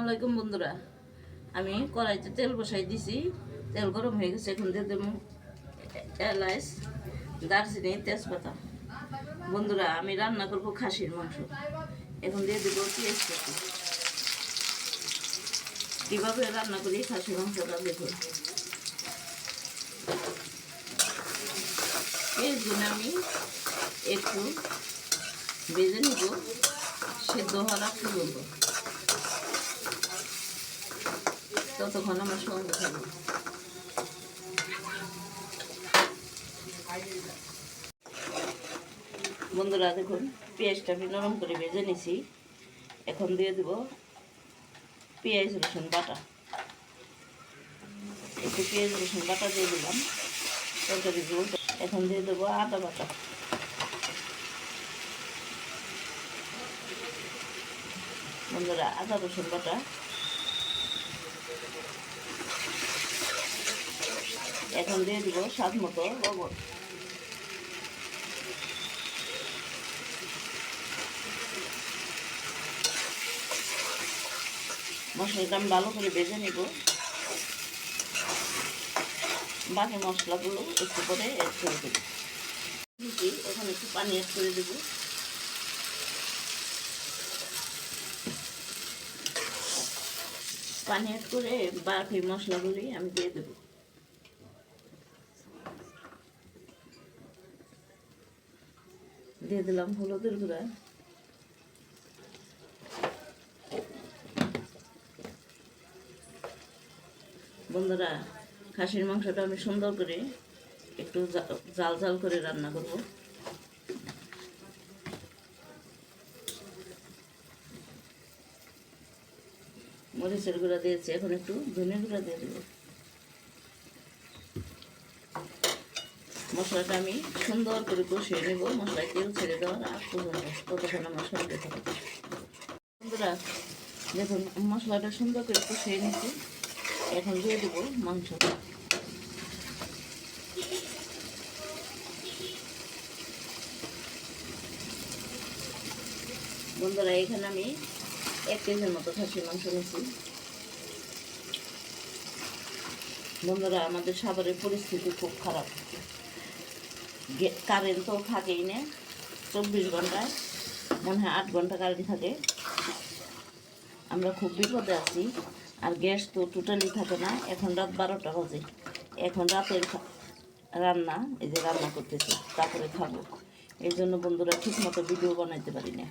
আলাইকুম বন্ধুরা, আমি কড়াইতে তেল বসাই দিছি। তেল গরম হয়ে গেছে, এখন দিয়ে দেবো এলাচ, দারচিনি, তেজপাতা। বন্ধুরা, আমি রান্না করব খাসির মাংস। এখন দিয়ে দেবো পেঁয়াজ কুচি। কীভাবে রান্না করি খাসির মাংসটা দেখুন। পেঁয়াজগুলো আমি একটু ভেজে নিব, সেদ্ধ হওয়ার আগ পর্যন্ত। ততক্ষণ আমার সঙ্গে থাকবে। বন্ধুরা দেখুন, পেঁয়াজটা আমি নরম করে ভেজে নিছি। এখন দিয়ে দেব পেঁয়াজ রসুন বাটা। একটু পেঁয়াজ রসুন বাটা দিয়ে দিলাম তরকারি ঝোল। এখন দিয়ে দেবো আদা বাটা। বন্ধুরা, আদা রসুন বাটা। এখন দিয়ে দিব স্বাদ মতো লবণ। মশলাটা আমি ভালো করে ভেজে নিব। বাকি মশলাগুলো একটু করে অ্যাড করে দেব। এখন একটু পানি অ্যাড করে দেব। পানি অ্যাড করে বাকি মশলাগুলি আমি দিয়ে দেব। দিয়ে দিলাম হলুদের গুঁড়া। বন্ধুরা, খাসির মাংসটা আমি সুন্দর করে একটু জাল জাল করে রান্না করব। মরিচের গুঁড়া দিয়েছি, এখন একটু ধনে গুঁড়া দিয়ে দেব। মশলাটা আমি সুন্দর করে কষিয়ে নেব, মশলায় তেল ছেড়ে দেওয়ার আগ পর্যন্ত। ততক্ষণ আমার সঙ্গে থাকবে। বন্ধুরা দেখুন, মশলাটা সুন্দর করে কষিয়ে নিচ্ছি। এখন দিয়ে দেবো মাংসটা। বন্ধুরা, এখানে আমি 1 কেজির মতো খাসির মাংস নিয়েছি। বন্ধুরা, আমাদের সাভারের পরিস্থিতি খুব খারাপ। কারেন্ট তো থাকেই না, 24 ঘন্টায় মনে হয় 8 ঘন্টা কারেন্ট থাকে। আমরা খুব বিপদে আছি। আর গ্যাস তো টোটালি থাকে না। এখন রাত 12টা বাজে। এখন রাতের রান্না, এই যে রান্না করতেছি, তারপরে খাবো। এই জন্য বন্ধুরা ঠিক মতো ভিডিও বানাইতে পারি না।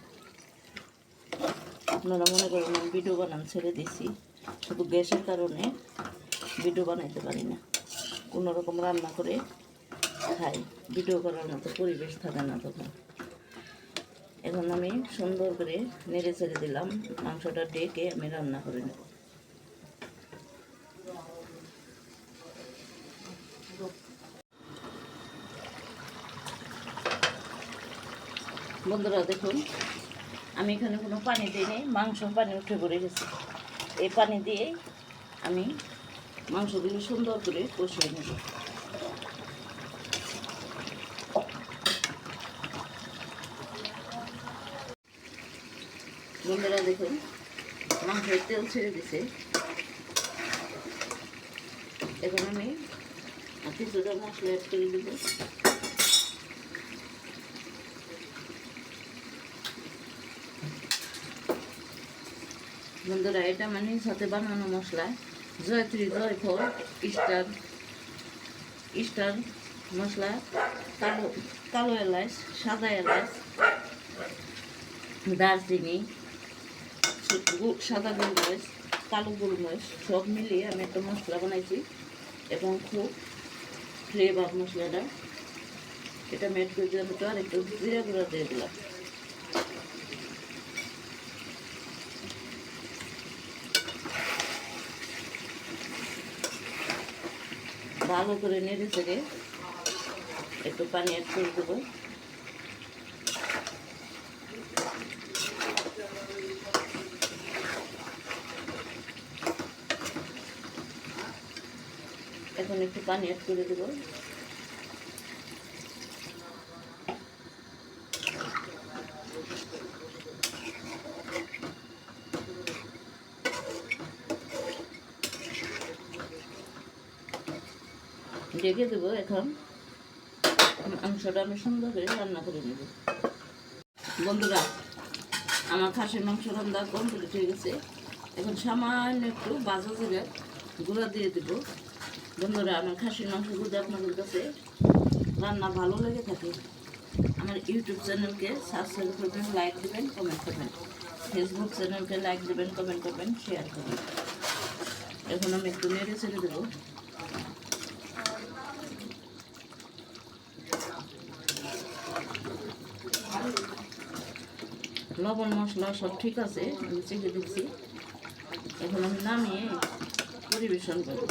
আপনারা মনে করেন আমি ভিডিও বানান ছেড়ে দিছি, শুধু গ্যাসের কারণে ভিডিও বানাইতে পারি না। কোনো রকম রান্না করে খাই, ভিডিও করার মতো পরিবেশ থাকে না তখন। এখন আমি সুন্দর করে নেড়ে ছেড়ে দিলাম। মাংসটা ডেকে আমি রান্না করে নেব। বন্ধুরা দেখুন, আমি এখানে কোনো পানি দিইনি, মাংস পানি উঠে পড়ে গেছে। এই পানি দিয়েই আমি মাংসগুলো সুন্দর করে কষিয়ে নেব। বন্ধুরা দেখুন, মাংসের তেল ছেড়ে দিছে। এখন আমি কিছুটা মশলা অ্যাড করে দেব। বন্ধুরা, এটা মানে সাথে বানানো মশলা। জয়ত্রী, জয়ফল, স্টার মশলা, কালো এলাচ, সাদা এলাচ, দারচিনি, সাদা গোলমরিচ, কালো গোলমরিচ সব মিলিয়ে আমি একটা মশলা বানাইছি। এবং খুব ফ্লেভার মশলাটা। এটা মেট করে দিলাম, একটু আর একটু জিরা গুঁড়া দিয়ে দিলাম। ভালো করে নেড়ে চেড়ে একটু পানি অ্যাড করে দেবো। এখন একটু পানি অ্যাড করে দেবো। ঢেকে দেবো। এখন মাংসটা আমি সুন্দর করে রান্না করে নেব। বন্ধুরা, আমার খাসির মাংস রান্না কমপ্লিট হয়ে গেছে। এখন সামান্য একটু ভাজা জিরে গুঁড়া দিয়ে দেব। বন্ধুরা, আমার খাসির মাংস যদি আপনাদের কাছে রান্না ভালো লেগে থাকে, আমার ইউটিউব চ্যানেলকে সাবস্ক্রাইব করবেন, লাইক দেবেন, কমেন্ট করবেন। ফেসবুক চ্যানেলকে লাইক দেবেন, কমেন্ট করবেন, শেয়ার করবেন। এখন আমি একটু নেড়ে ছেড়ে দেবো। লবণ মশলা সব ঠিক আছে, আমি চেখে দিচ্ছি। এখন আমি নামিয়ে পরিবেশন করব।